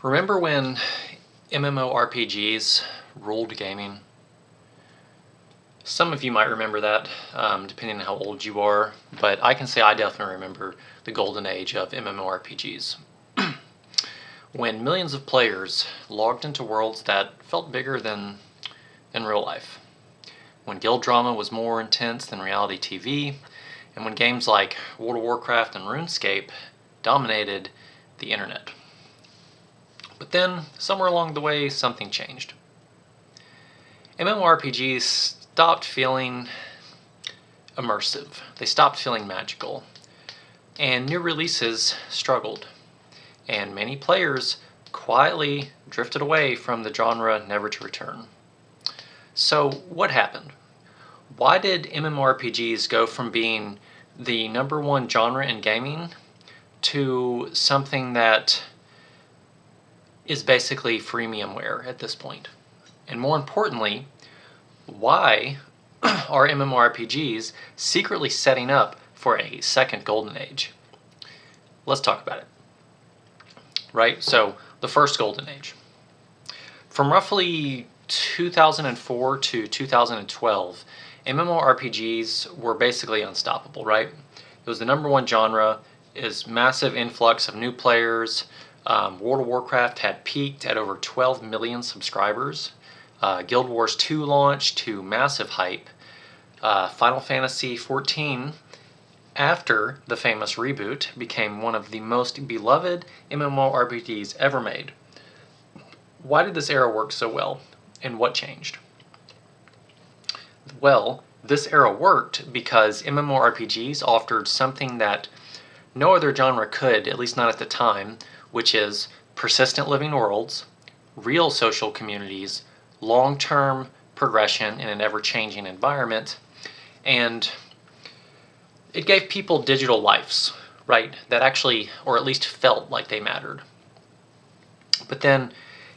Remember when MMORPGs ruled gaming? Some of you might remember that, depending on how old you are, but I can say I definitely remember the golden age of MMORPGs. When millions of players logged into worlds that felt bigger than in real life. When guild drama was more intense than reality TV, and when games like World of Warcraft and RuneScape dominated the internet. But then, somewhere along the way, something changed. MMORPGs stopped feeling immersive. They stopped feeling magical. And new releases struggled. And many players quietly drifted away from the genre, never to return. So, what happened? Why did MMORPGs go from being the #1 genre in gaming to something that is basically freemiumware at this point? And more importantly, why are MMORPGs secretly setting up for a second golden age? Let's talk about it. Right? So, the first golden age. From roughly 2004 to 2012, MMORPGs were basically unstoppable, right? It was the #1 genre, is massive influx of new players. World of Warcraft had peaked at over 12 million subscribers. Guild Wars 2 launched to massive hype. Final Fantasy XIV, after the famous reboot, became one of the most beloved MMORPGs ever made. Why did this era work so well, and what changed? Well, this era worked because MMORPGs offered something that no other genre could, at least not at the time, which is persistent living worlds, real social communities, long-term progression in an ever-changing environment, and it gave people digital lives, right, that actually, or at least felt like they mattered. But then,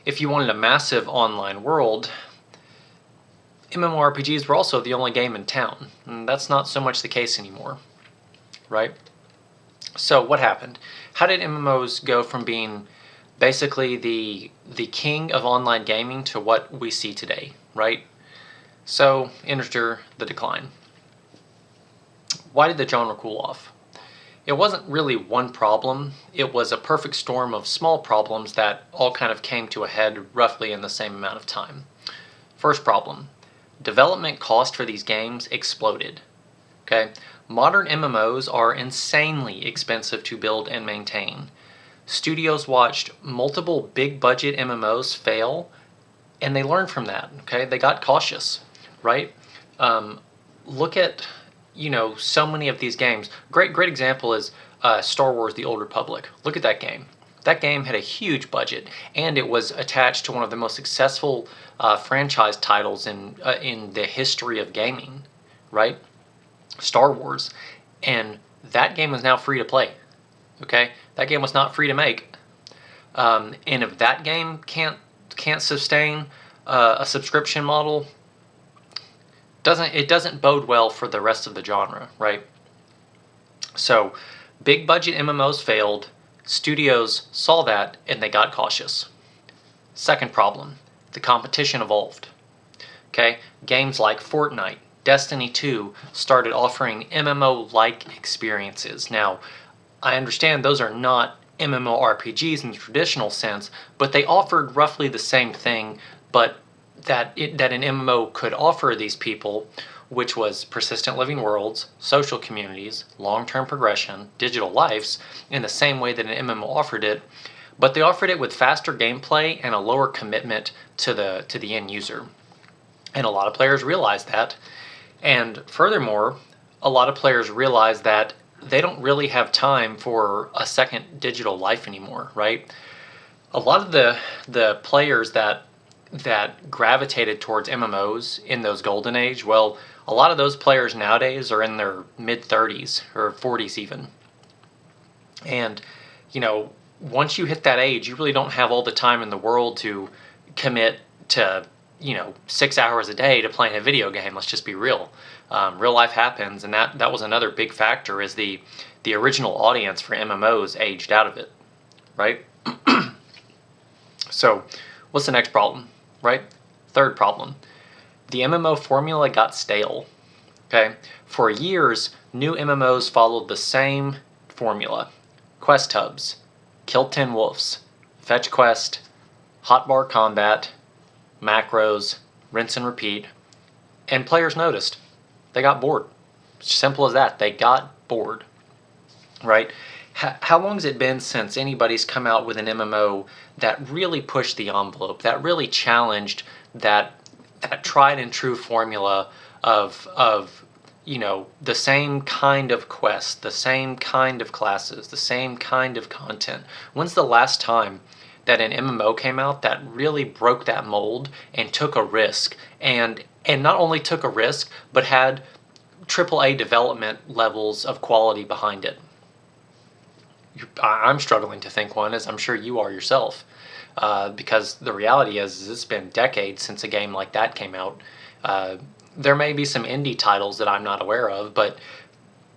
if you wanted a massive online world, MMORPGs were also the only game in town, and that's not so much the case anymore, right? So what happened? How did MMOs go from being basically the king of online gaming to what we see today, right? So enter the decline. Why did the genre cool off? It wasn't really one problem, it was a perfect storm of small problems that all kind of came to a head roughly in the same amount of time. First problem, development cost for these games exploded. Okay? Modern MMOs are insanely expensive to build and maintain. Studios watched multiple big budget MMOs fail, and they learned from that. Okay, they got cautious, right? Look at so many of these games. Great example is Star Wars: The Old Republic. Look at that game. That game had a huge budget, and it was attached to one of the most successful franchise titles in the history of gaming, right? Star Wars, and that game is now free to play. Okay, that game was not free to make, and if that game can't sustain a subscription model, it doesn't bode well for the rest of the genre, right? So, big budget MMOs failed. Studios saw that and they got cautious. Second problem, the competition evolved. Okay, games like Fortnite, Destiny 2 started offering MMO-like experiences. Now, I understand those are not MMORPGs in the traditional sense, but they offered roughly the same thing, but that an MMO could offer these people, which was persistent living worlds, social communities, long-term progression, digital lives, in the same way that an MMO offered it, but they offered it with faster gameplay and a lower commitment to the end user. And a lot of players realized that. And furthermore, a lot of players realize that they don't really have time for a second digital life anymore, right? A lot of the players that gravitated towards MMOs in those golden age, well, a lot of those players nowadays are in their mid-30s or 40s even. And, once you hit that age, you really don't have all the time in the world to commit to 6 hours a day to playing a video game. Let's just be real. Real life happens, and that was another big factor, is the original audience for MMOs aged out of it, right? So what's the next problem, right? Third problem. The MMO formula got stale. Okay? For years, new MMOs followed the same formula. Quest hubs, kill 10 wolves, fetch quest, hotbar combat, macros, rinse and repeat, and players noticed. They got bored. Simple as that. They got bored, right? How long has it been since anybody's come out with an MMO that really pushed the envelope, that really challenged that tried and true formula of the same kind of quests, the same kind of classes, the same kind of content? When's the last time that an MMO came out that really broke that mold and took a risk, and not only took a risk but had AAA development levels of quality behind it? I'm struggling to think one, as I'm sure you are yourself, because the reality is it's been decades since a game like that came out. There may be some indie titles that I'm not aware of, but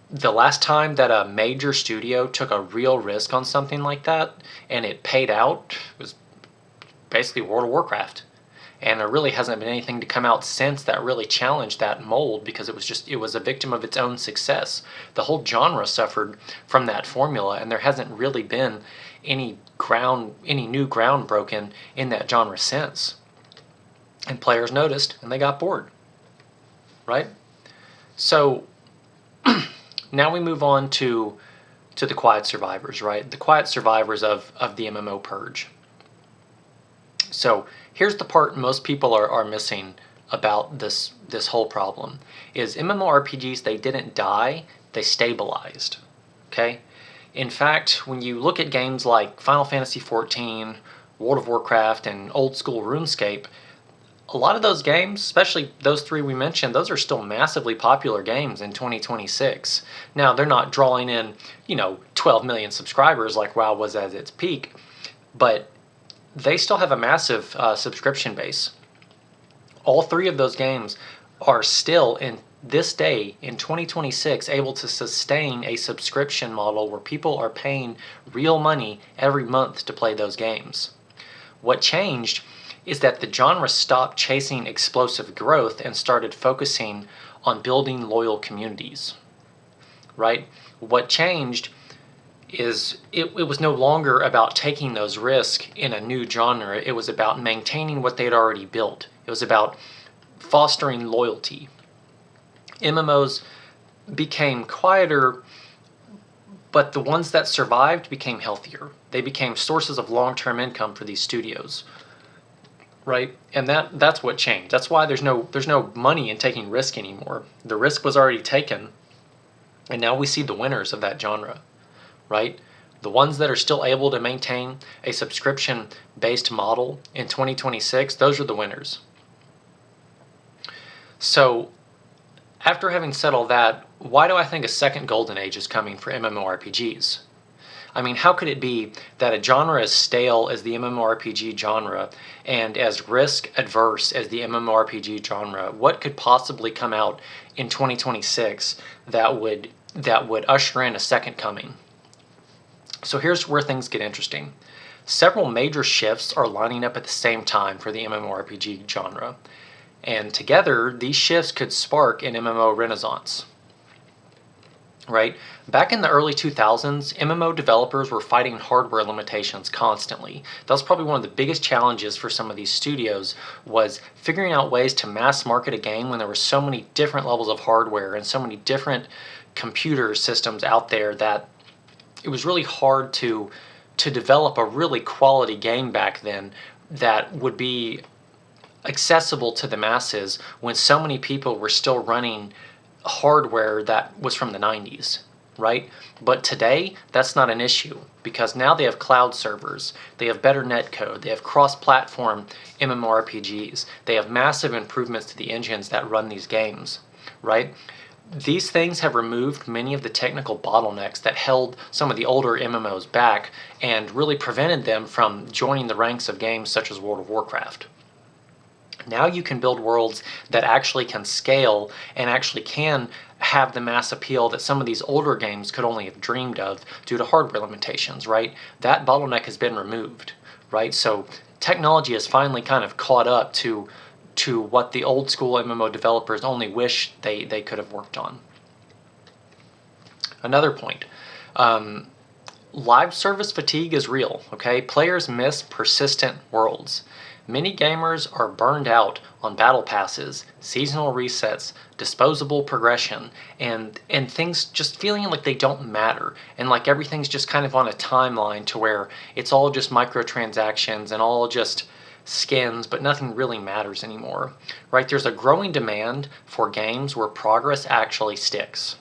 the last time that a major studio took a real risk on something like that and it paid out was basically World of Warcraft. And there really hasn't been anything to come out since that really challenged that mold, because it was a victim of its own success. The whole genre suffered from that formula, and there hasn't really been any new ground broken in that genre since. And players noticed and they got bored, right? So now we move on to the quiet survivors, right? The quiet survivors of the MMO purge. So here's the part most people are missing about this whole problem, is MMORPGs, they didn't die, they stabilized, okay? In fact, when you look at games like Final Fantasy XIV, World of Warcraft, and old school RuneScape, a lot of those games, especially those three we mentioned, those are still massively popular games in 2026. Now, they're not drawing in, 12 million subscribers like WoW was at its peak, but they still have a massive subscription base. All three of those games are still, in this day, in 2026, able to sustain a subscription model where people are paying real money every month to play those games. What changed is that the genre stopped chasing explosive growth and started focusing on building loyal communities, right? What changed is it was no longer about taking those risks in a new genre. It was about maintaining what they'd already built. It was about fostering loyalty. MMOs became quieter, but the ones that survived became healthier. They became sources of long-term income for these studios, right? And that's what changed. That's why there's no money in taking risk anymore. The risk was already taken, and now we see the winners of that genre, right? The ones that are still able to maintain a subscription-based model in 2026, those are the winners. So, after having said all that, why do I think a second golden age is coming for MMORPGs? I mean, how could it be that a genre as stale as the MMORPG genre and as risk-adverse as the MMORPG genre, what could possibly come out in 2026 that would usher in a second coming? So here's where things get interesting. Several major shifts are lining up at the same time for the MMORPG genre, and together these shifts could spark an MMO renaissance, right? Back in the early 2000s, MMO developers were fighting hardware limitations constantly. That was probably one of the biggest challenges for some of these studios, was figuring out ways to mass market a game when there were so many different levels of hardware and so many different computer systems out there that it was really hard to develop a really quality game back then that would be accessible to the masses when so many people were still running hardware that was from the 90s, right? But today, that's not an issue, because now they have cloud servers, they have better netcode, they have cross-platform MMORPGs, they have massive improvements to the engines that run these games, right? These things have removed many of the technical bottlenecks that held some of the older MMOs back and really prevented them from joining the ranks of games such as World of Warcraft. Now you can build worlds that actually can scale and actually can have the mass appeal that some of these older games could only have dreamed of due to hardware limitations, right? That bottleneck has been removed, right? So technology has finally kind of caught up to what the old school MMO developers only wish they could have worked on. Another point, live service fatigue is real, okay? Players miss persistent worlds. Many gamers are burned out on battle passes, seasonal resets, disposable progression, and things just feeling like they don't matter, and like everything's just kind of on a timeline to where it's all just microtransactions and all just skins, but nothing really matters anymore, right? There's a growing demand for games where progress actually sticks.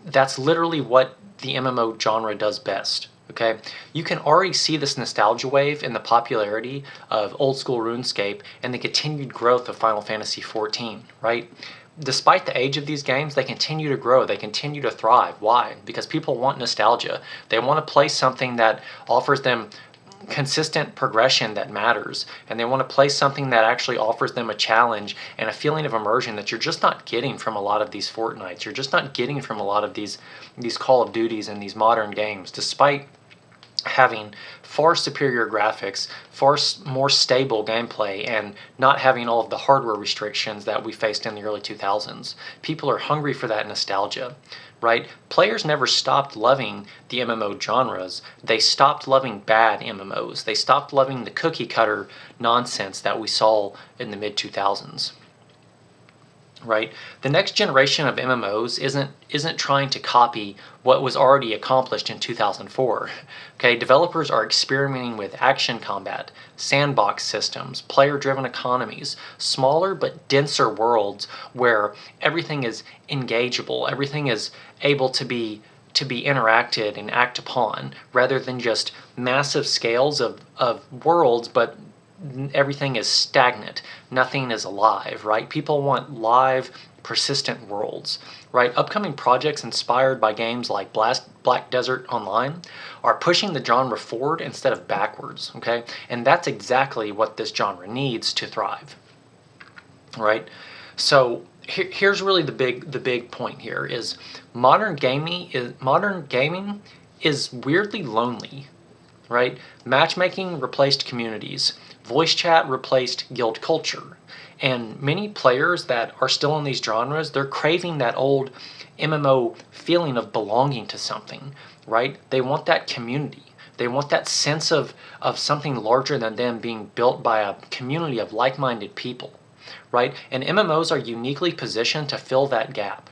That's literally what the MMO genre does best. Okay, you can already see this nostalgia wave in the popularity of old school RuneScape and the continued growth of Final Fantasy XIV, right? Despite the age of these games, they continue to grow, they continue to thrive. Why? Because people want nostalgia. They want to play something that offers them consistent progression that matters, and they want to play something that actually offers them a challenge and a feeling of immersion that you're just not getting from a lot of these Fortnites. You're just not getting from a lot of these Call of Duties and these modern games, despite having far superior graphics, far more stable gameplay, and not having all of the hardware restrictions that we faced in the early 2000s. People are hungry for that nostalgia, right? Players never stopped loving the MMO genres. They stopped loving bad MMOs. They stopped loving the cookie cutter nonsense that we saw in the mid-2000s. Right? The next generation of MMOs isn't trying to copy what was already accomplished in 2004. Okay, developers are experimenting with action combat, sandbox systems, player-driven economies, smaller but denser worlds where everything is engageable, everything is able to be interacted and act upon, rather than just massive scales of worlds, but everything is stagnant. Nothing is alive, right? People want live, persistent worlds, right? Upcoming projects inspired by games like Black Desert Online are pushing the genre forward instead of backwards, okay? And that's exactly what this genre needs to thrive, right? So here's really the big point here is modern gaming is weirdly lonely, right? Matchmaking replaced communities. Voice chat replaced guild culture. And many players that are still in these genres, they're craving that old MMO feeling of belonging to something, right? They want that community. They want that sense of something larger than them being built by a community of like-minded people, right? And MMOs are uniquely positioned to fill that gap.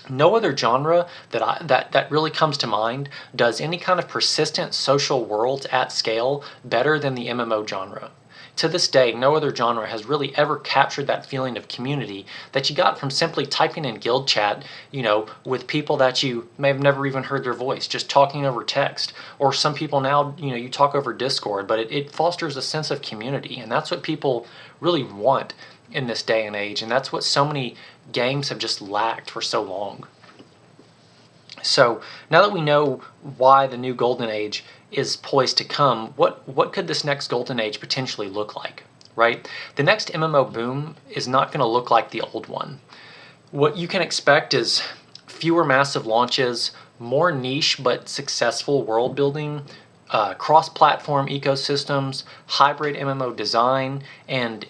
No other genre that really comes to mind does any kind of persistent social worlds at scale better than the MMO genre. To this day, no other genre has really ever captured that feeling of community that you got from simply typing in guild chat, with people that you may have never even heard their voice, just talking over text. Or some people now, you talk over Discord, but it fosters a sense of community, and that's what people really want in this day and age, and that's what so many games have just lacked for so long. So now that we know why the new golden age is poised to come, what could this next golden age potentially look like, right? The next MMO boom is not going to look like the old one. What you can expect is fewer massive launches, more niche but successful world building, cross-platform ecosystems, hybrid MMO design, and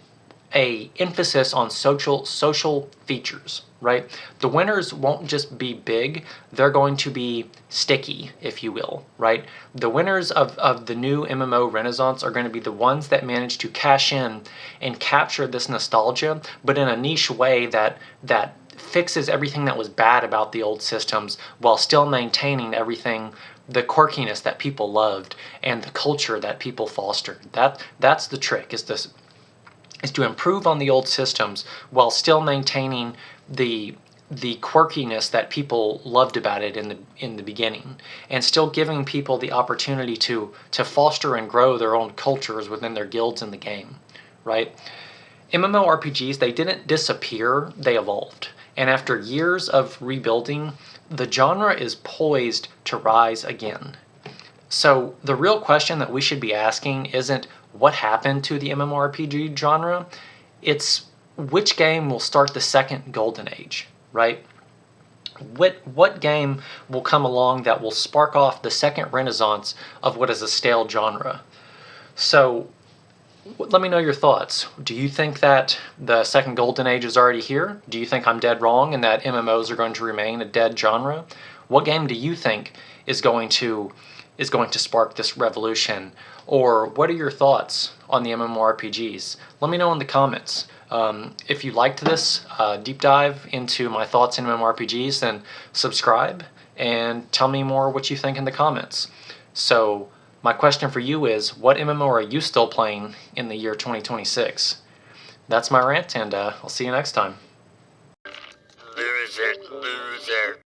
a emphasis on social features, right? The winners won't just be big, they're going to be sticky, if you will, right? The winners of the new MMO renaissance are going to be the ones that manage to cash in and capture this nostalgia, but in a niche way that fixes everything that was bad about the old systems while still maintaining everything, the quirkiness that people loved and the culture that people fostered. That's the trick, is to improve on the old systems while still maintaining the quirkiness that people loved about it in the beginning, and still giving people the opportunity to foster and grow their own cultures within their guilds in the game, right? MMORPGs, they didn't disappear, they evolved. And after years of rebuilding, the genre is poised to rise again. So the real question that we should be asking isn't what happened to the MMORPG genre, it's which game will start the second golden age, right? What game will come along that will spark off the second renaissance of what is a stale genre? So Let me know your thoughts. Do you think that the second golden age is already here? Do you think I'm dead wrong and that MMOs are going to remain a dead genre? What game do you think is going to spark this revolution? Or what are your thoughts on the MMORPGs? Let me know in the comments. If you liked this deep dive into my thoughts in MMORPGs, then subscribe and tell me more what you think in the comments. So my question for you is, what MMO are you still playing in the year 2026? That's my rant, and I'll see you next time. Loser, loser.